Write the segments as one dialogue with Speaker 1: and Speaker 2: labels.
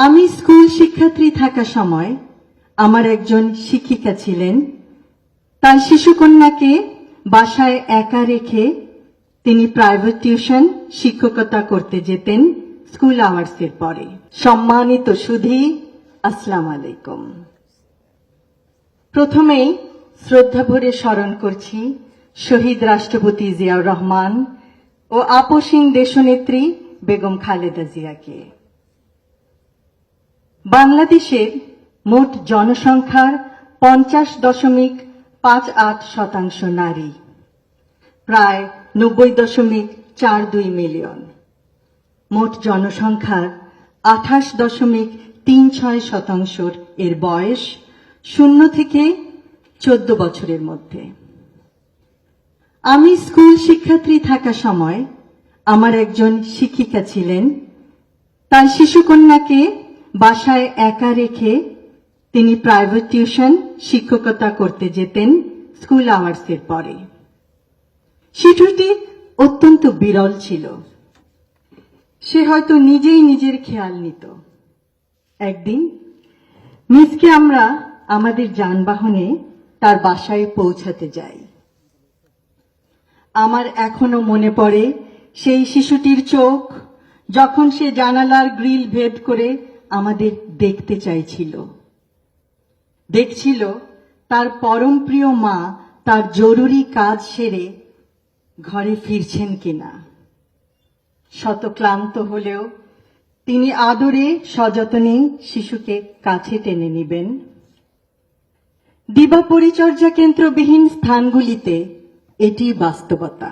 Speaker 1: আমি স্কুল শিক্ষার্থী থাকা সময় আমার একজন শিক্ষিকা ছিলেন। তার শিশুকন্যাকে বাসায় একা রেখে তিনি প্রাইভেট টিউশন শিক্ষকতা করতে যেতেন স্কুল আওয়ার্সের পরে। সম্মানিত সুধী, আসসালামু আলাইকুম। প্রথমেই শ্রদ্ধা ভরে স্মরণ করছি শহীদ রাষ্ট্রপতি জিয়াউর রহমান ও আপসীন দেশনেত্রী বেগম খালেদা জিয়াকে। বাংলাদেশের মোট জনসংখ্যার 50.58% নারী, প্রায় 90.42 মিলিয়ন। মোট জনসংখ্যার 28.36% এর বয়স 0 থেকে 14 বছরের মধ্যে। আমি স্কুল শিক্ষার্থী থাকা সময় আমার একজন শিক্ষিকা ছিলেন। তার শিশুকন্যাকে বাসায় একা রেখে তিনি প্রাইভেট টিউশন শিক্ষকতা করতে যেতেন স্কুল আওয়ার্সের পরে। শিশুটি অত্যন্ত বিরল ছিল। সে হয়তো নিজেই নিজের খেয়াল নিত। একদিন মিসকে আমরা আমাদের যানবাহনে তার বাসায় পৌঁছাতে যাই। আমার এখনো মনে পড়ে সেই শিশুটির চোখ যখন সে জানালার গ্রিল ভেদ করে আমাদের দেখতে চাইছিল। দেখছিল তার পরম প্রিয় মা তার জরুরি কাজ সেরে ঘরে ফিরছেন কিনা। শতক্লান্ত হলেও তিনি আদরে সযত্নে শিশুকে কাছে টেনে নেবেন। দিবা পরিচর্যা কেন্দ্রবিহীন স্থানগুলিতে এটি বাস্তবতা।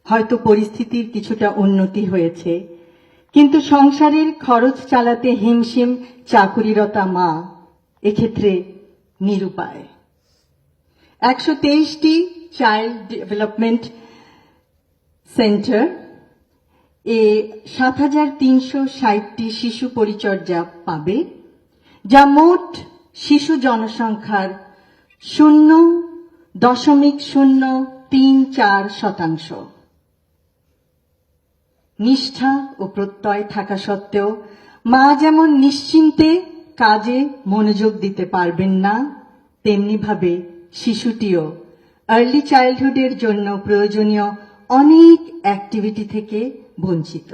Speaker 1: হয়তো পরিস্থিতির কিছুটা উন্নতি হয়েছে, কিন্তু সংসারের খরচ চালাতে হিমশিম চাকুরিরতা মা এক্ষেত্রে নিরুপায়। 123টি চাইল্ড ডেভেলপমেন্ট সেন্টার এ 7360টি শিশু পরিচর্যা পাবে, যা মোট শিশু জনসংখ্যার 0.034%। নিষ্ঠা ও প্রত্যয় থাকা সত্ত্বেও মা যেমন নিশ্চিন্তে কাজে মনোযোগ দিতে পারবেন না, তেমনিভাবে শিশুটিও আর্লি চাইল্ডহুডের জন্য প্রয়োজনীয় অনেক অ্যাক্টিভিটি থেকে বঞ্চিত।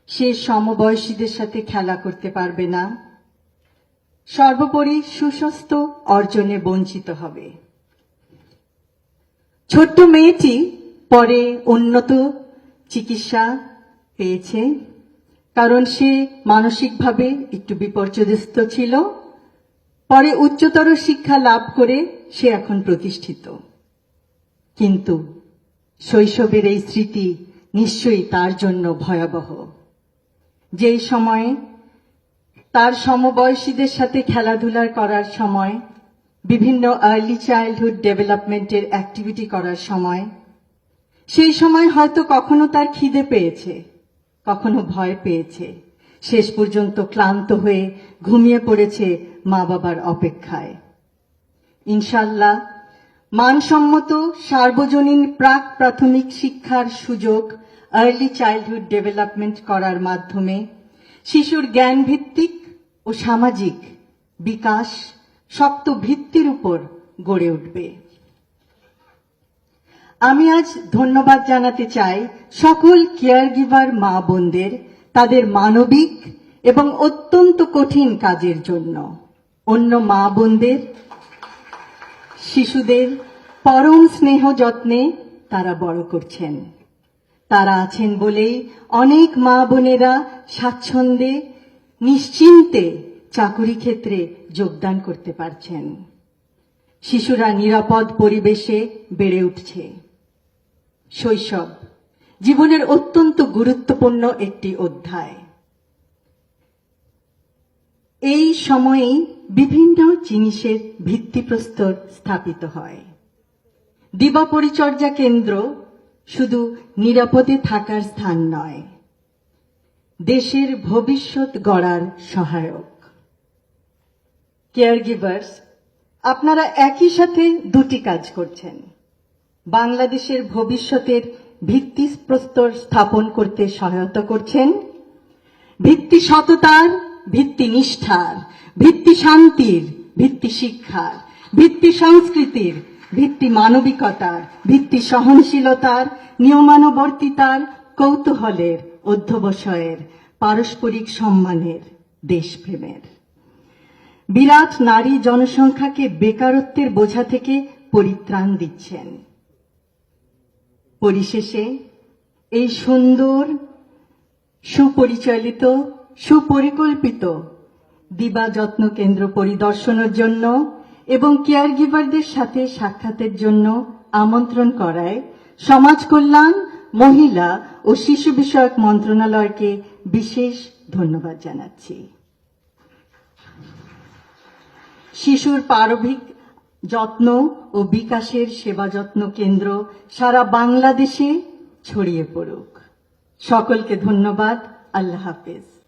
Speaker 1: সে সমবয়সীদের সাথে খেলা করতে পারবে না, সর্বোপরি সুস্বাস্থ্য অর্জনে বঞ্চিত হবে। ছোট্ট মেয়েটি পরে উন্নত চিকিৎসা পেয়েছে, কারণ সে মানসিকভাবে একটু বিপর্যস্ত ছিল। পরে উচ্চতর শিক্ষা লাভ করে সে এখন প্রতিষ্ঠিত। কিন্তু শৈশবের এই স্মৃতি নিশ্চয়ই তার জন্য ভয়াবহ। যেই সময়ে তার সমবয়সীদের সাথে খেলাধুলা করার সময়, বিভিন্ন আর্লি চাইল্ডহুড ডেভেলপমেন্টের অ্যাক্টিভিটি করার সময়, সেই সময় হয়তো কখনো তার খিদে পেয়েছে, কখনো ভয় পেয়েছে, শেষ পর্যন্ত ক্লান্ত হয়ে ঘুমিয়ে পড়েছে মা বাবার অপেক্ষায়। ইনশাআল্লাহ মানসম্মত সার্বজনীন প্রাক প্রাথমিক শিক্ষার সুযোগ আর্লি চাইল্ডহুড ডেভেলপমেন্ট করার মাধ্যমে শিশুর জ্ঞান ভিত্তিক ও সামাজিক বিকাশ শক্ত ভিত্তির উপর গড়ে উঠবে। আমি আজ ধন্যবাদ জানাতে চাই সকল কেয়ার গিভার মা বোনদের তাদের মানবিক এবং অত্যন্ত কঠিন কাজের জন্য। অন্য মা বোনদের শিশুদের পরম স্নেহ যত্নে তারা বড় করছেন। তারা আছেন বলেই অনেক মা বোনেরা স্বাচ্ছন্দ্যে নিশ্চিন্তে চাকুরি ক্ষেত্রে যোগদান করতে পারছেন। শিশুরা নিরাপদ পরিবেশে বেড়ে উঠছে। শৈশব জীবনের অত্যন্ত গুরুত্বপূর্ণ একটি অধ্যায়। এই সময়েই বিভিন্ন জিনিসের ভিত্তিপ্রস্তর স্থাপিত হয়। দিবা পরিচর্যা কেন্দ্র শুধু নিরাপদে থাকার স্থান নয়, দেশের ভবিষ্যৎ গড়ার সহায়ক। কেয়ার গিভার্স, আপনারা একই সাথে দুটি কাজ করছেন। বাংলাদেশের ভবিষ্যতের ভিত্তিপ্রস্তর স্থাপন করতে সহায়তা করছেন। ভিত্তি সততার, ভিত্তি নিষ্ঠার, ভিত্তি শান্তির, ভিত্তি শিক্ষার, ভিত্তি সংস্কৃতির, ভিত্তি মানবিকতার, ভিত্তি সহনশীলতার, নিয়মানুবর্তিতার, কৌতূহলের, অধ্যবসায়ের, পারস্পরিক সম্মানের, দেশপ্রেমের। বিরাট নারী জনসংখ্যাকে বেকারত্বের বোঝা থেকে পরিত্রাণ দিচ্ছেন। পরিশেষে এই সুন্দর, সুপরিচালিত, সুপরিকল্পিত দিবা যত্ন কেন্দ্র পরিদর্শনের জন্য এবং কেয়ার গিভারদের সাথে সাক্ষাতের জন্য আমন্ত্রণ করায় সমাজ কল্যাণ, মহিলা ও শিশু বিষয়ক মন্ত্রণালয়কে বিশেষ ধন্যবাদ জানাচ্ছি। শিশুর প্রারম্ভিক যত্ন ও বিকাশের সেবা যত্ন কেন্দ্র সারা বাংলাদেশে ছড়িয়ে পড়ুক। সকলকে ধন্যবাদ। আল্লাহ হাফেজ।